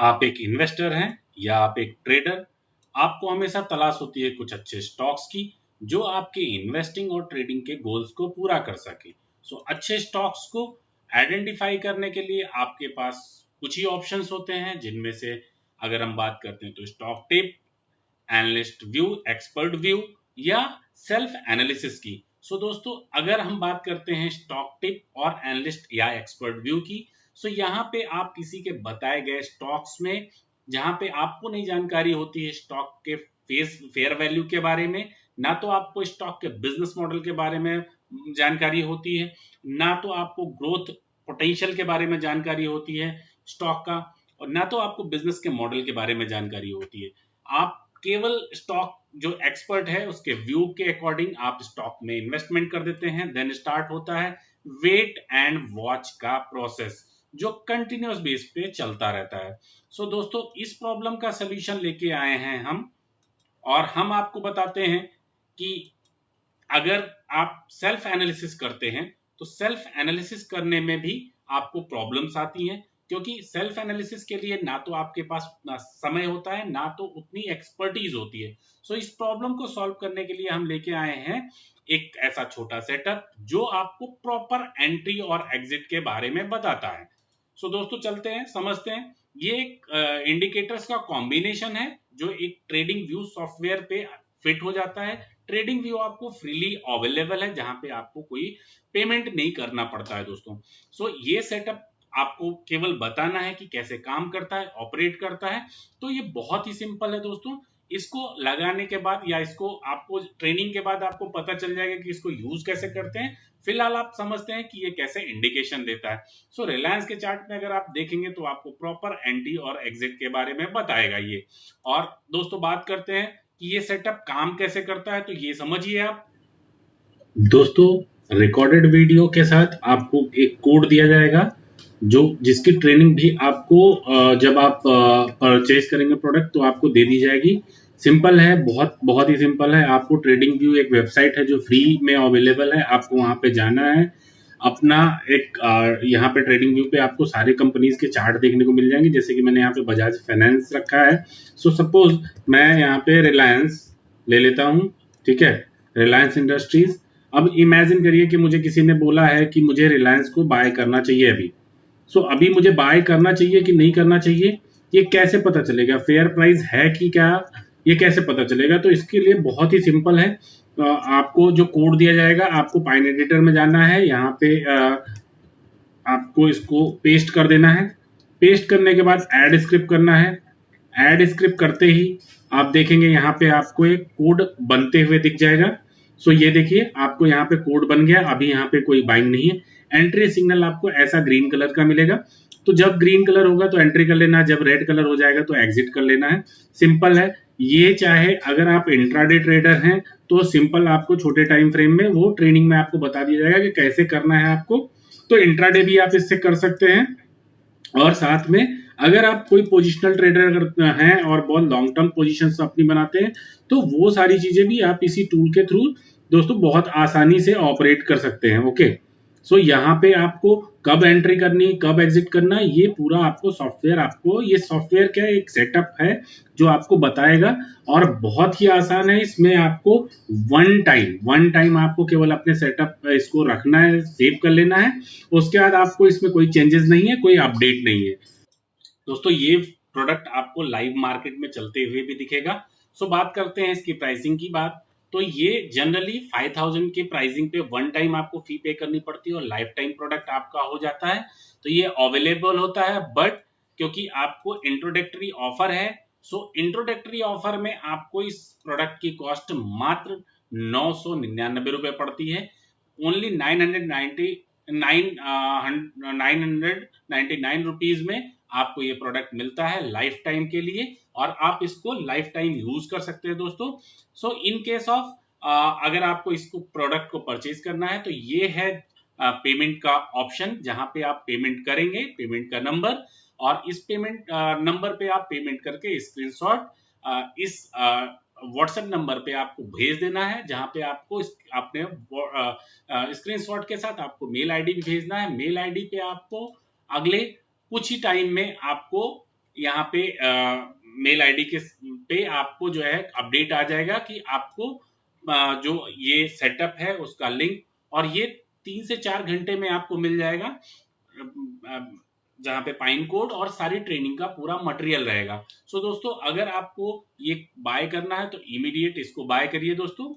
आप एक इन्वेस्टर हैं या आप एक ट्रेडर, आपको हमेशा तलाश होती है कुछ अच्छे स्टॉक्स की जो आपके इन्वेस्टिंग और ट्रेडिंग के गोल्स को पूरा कर सके। अच्छे स्टॉक्स को आइडेंटिफाई करने के लिए आपके पास कुछ ही ऑप्शंस होते हैं, जिनमें से अगर हम बात करते हैं तो stock tip, analyst view, expert view या सेल्फ एनालिसिस की। दोस्तों, अगर हम बात करते हैं स्टॉक टिप और एनालिस्ट या एक्सपर्ट व्यू की, यहाँ पे आप किसी के बताए गए स्टॉक्स में, जहां पे आपको नहीं जानकारी होती है स्टॉक के फेयर वैल्यू के बारे में, ना तो आपको स्टॉक के बिजनेस मॉडल के बारे में जानकारी होती है, ना तो आपको ग्रोथ पोटेंशियल के बारे में जानकारी होती है स्टॉक का, और ना तो आपको बिजनेस के मॉडल के बारे में जानकारी होती है। आप केवल स्टॉक जो एक्सपर्ट है उसके व्यू के अकॉर्डिंग आप स्टॉक में इन्वेस्टमेंट कर देते हैं। देन स्टार्ट होता है वेट एंड वॉच का प्रोसेस, जो कंटिन्यूअस बेस पे चलता रहता है। दोस्तों, इस प्रॉब्लम का सलूशन लेके आए हैं हम, और हम आपको बताते हैं कि अगर आप सेल्फ एनालिसिस करते हैं तो सेल्फ एनालिसिस करने में भी आपको प्रॉब्लम्स आती हैं, क्योंकि सेल्फ एनालिसिस के लिए ना तो आपके पास उतना समय होता है, ना तो उतनी एक्सपर्टीज होती है। इस प्रॉब्लम को सॉल्व करने के लिए हम लेके आए हैं एक ऐसा छोटा सेटअप जो आपको प्रॉपर एंट्री और एग्जिट के बारे में बताता है। दोस्तों, चलते हैं, समझते हैं। ये एक इंडिकेटर्स का कॉम्बिनेशन है जो एक ट्रेडिंग व्यू सॉफ्टवेयर पे फिट हो जाता है। ट्रेडिंग व्यू आपको फ्रीली अवेलेबल है, जहां पे आपको कोई पेमेंट नहीं करना पड़ता है दोस्तों। ये सेटअप आपको केवल बताना है कि कैसे काम करता है, ऑपरेट करता है। तो ये बहुत ही सिंपल है दोस्तों। इसको लगाने के बाद या इसको आपको ट्रेनिंग के बाद आपको पता चल जाएगा कि इसको यूज कैसे करते हैं। फिलहाल आप समझते हैं कि ये कैसे इंडिकेशन देता है। रिलायंस के चार्ट में अगर आप देखेंगे तो आपको प्रॉपर एंट्री और एग्जिट के बारे में बताएगा ये। और दोस्तों, बात करते हैं कि ये सेटअप काम कैसे करता है, तो ये समझिए आप। दोस्तों, रिकॉर्डेड वीडियो के साथ आपको एक कोड दिया जाएगा, जिसकी ट्रेनिंग भी आपको जब आप परचेज करेंगे प्रोडक्ट तो आपको दे दी जाएगी। सिंपल है, बहुत बहुत ही सिंपल है। आपको ट्रेडिंग व्यू एक वेबसाइट है जो फ्री में अवेलेबल है, आपको वहां पे जाना है। अपना एक यहाँ पे ट्रेडिंग व्यू पे आपको सारे कंपनीज के चार्ट देखने को मिल जाएंगे, जैसे कि मैंने यहाँ पे बजाज फाइनेंस रखा है। सपोज मैं यहाँ पे रिलायंस ले लेता हूँ, ठीक है, रिलायंस इंडस्ट्रीज। अब इमेजिन करिए कि मुझे किसी ने बोला है कि मुझे रिलायंस को बाय करना चाहिए अभी। अभी मुझे बाय करना चाहिए कि नहीं करना चाहिए, ये कैसे पता चलेगा? फेयर प्राइस है कि क्या, ये कैसे पता चलेगा? तो इसके लिए बहुत ही सिंपल है। आपको जो कोड दिया जाएगा, आपको पाइन एडिटर में जाना है, यहाँ पे आपको इसको पेस्ट कर देना है। पेस्ट करने के बाद एड स्क्रिप्ट करना है। एड स्क्रिप्ट करते ही आप देखेंगे यहाँ पे आपको एक कोड बनते हुए दिख जाएगा। ये देखिए, आपको यहाँ पे कोड बन गया। अभी यहाँ पे कोई बाइंग नहीं है। एंट्री सिग्नल आपको ऐसा ग्रीन कलर का मिलेगा, तो जब ग्रीन कलर होगा तो एंट्री कर लेना है, जब रेड कलर हो जाएगा तो एग्जिट कर लेना है। सिंपल है ये। चाहे अगर आप इंट्राडे ट्रेडर हैं तो सिंपल आपको छोटे टाइम फ्रेम में वो ट्रेनिंग में आपको बता दिया जाएगा कि कैसे करना है आपको। तो इंट्राडे भी आप इससे कर सकते हैं, और साथ में अगर आप कोई पोजिशनल ट्रेडर हैं और बहुत लॉन्ग टर्म पोजीशंस अपनी बनाते हैं तो वो सारी चीजें भी आप इसी टूल के थ्रू दोस्तों बहुत आसानी से ऑपरेट कर सकते हैं। ओके, यहाँ पे आपको कब एंट्री करनी, कब एग्जिट करना, ये पूरा आपको सॉफ्टवेयर, आपको ये सॉफ्टवेयर क्या एक सेटअप है जो आपको बताएगा, और बहुत ही आसान है। इसमें आपको वन टाइम आपको केवल अपने सेटअप इसको रखना है, सेव कर लेना है। उसके बाद आपको इसमें कोई चेंजेस नहीं है, कोई अपडेट नहीं है। दोस्तों, ये प्रोडक्ट आपको लाइव मार्केट में चलते हुए भी दिखेगा। बात करते हैं इसकी प्राइसिंग की बात। तो ये जनरली 5000 के प्राइसिंग पे वन टाइम आपको फी पे करनी पड़ती है, और लाइफ टाइम प्रोडक्ट आपका हो जाता है। तो ये अवेलेबल होता है, बट क्योंकि आपको इंट्रोडक्टरी ऑफर है, इंट्रोडक्टरी ऑफर में आपको इस प्रोडक्ट की कॉस्ट मात्र 999 रुपए पड़ती है। ओनली 999 रुपीज में आपको ये प्रोडक्ट मिलता है लाइफ टाइम के लिए, और आप इसको लाइफ टाइम यूज कर सकते हैं दोस्तों। इन केस ऑफ अगर आपको इसको प्रोडक्ट को परचेज करना है तो ये है पेमेंट का ऑप्शन, जहां पे आप पेमेंट करेंगे, पेमेंट का नंबर, और इस पेमेंट नंबर पे आप पेमेंट करके स्क्रीनशॉट इस व्हाट्सएप नंबर पे आपको भेज देना है, जहां पे आपको अपने स्क्रीनशॉट के साथ आपको मेल आईडी भी भेजना है। मेल आईडी पे आपको अगले कुछ ही टाइम में आपको यहाँ पे मेल आईडी के पे आपको जो है अपडेट आ जाएगा कि आपको जो ये सेटअप है उसका लिंक, और ये 3 से 4 घंटे में आपको मिल जाएगा, जहाँ पे पाइन कोड और सारी ट्रेनिंग का पूरा मटेरियल रहेगा। सो दोस्तों, अगर आपको ये बाय करना है तो इमीडिएट इसको बाय करिए दोस्तों।